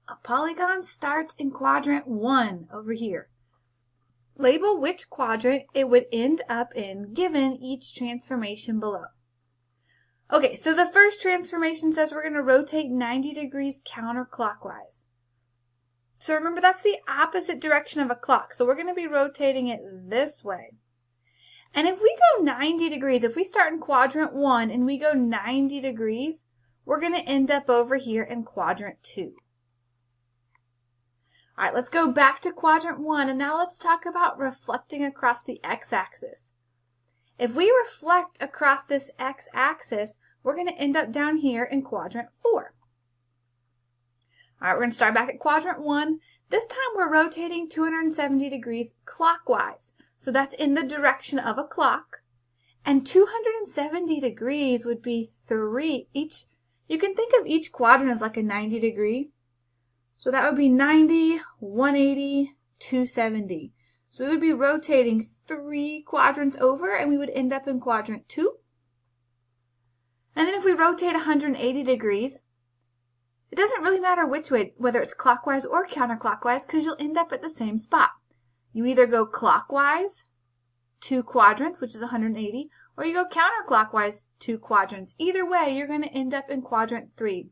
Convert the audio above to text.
A polygon starts in quadrant 1 over here. Label which quadrant it would end up in given each transformation below. Okay, so the first transformation says we're going to rotate 90 degrees counterclockwise. So remember, that's the opposite direction of a clock. So we're going to be rotating it this way. And if we go 90 degrees, if we start in quadrant 1 and we go 90 degrees, we're going to end up over here in quadrant 2. All right, let's go back to quadrant 1, and now let's talk about reflecting across the x-axis. If we reflect across this x-axis, we're going to end up down here in quadrant 4. All right, we're going to start back at quadrant 1. This time we're rotating 270 degrees clockwise. So that's in the direction of a clock. And 270 degrees would be 3 each. You can think of each quadrant as like a 90 degree. So that would be 90, 180, 270. So we would be rotating 3 quadrants over and we would end up in quadrant 2. And then if we rotate 180 degrees, it doesn't really matter which way, whether it's clockwise or counterclockwise, because you'll end up at the same spot. You either go clockwise 2 quadrants, which is 180, or you go counterclockwise 2 quadrants. Either way, you're going to end up in quadrant 3.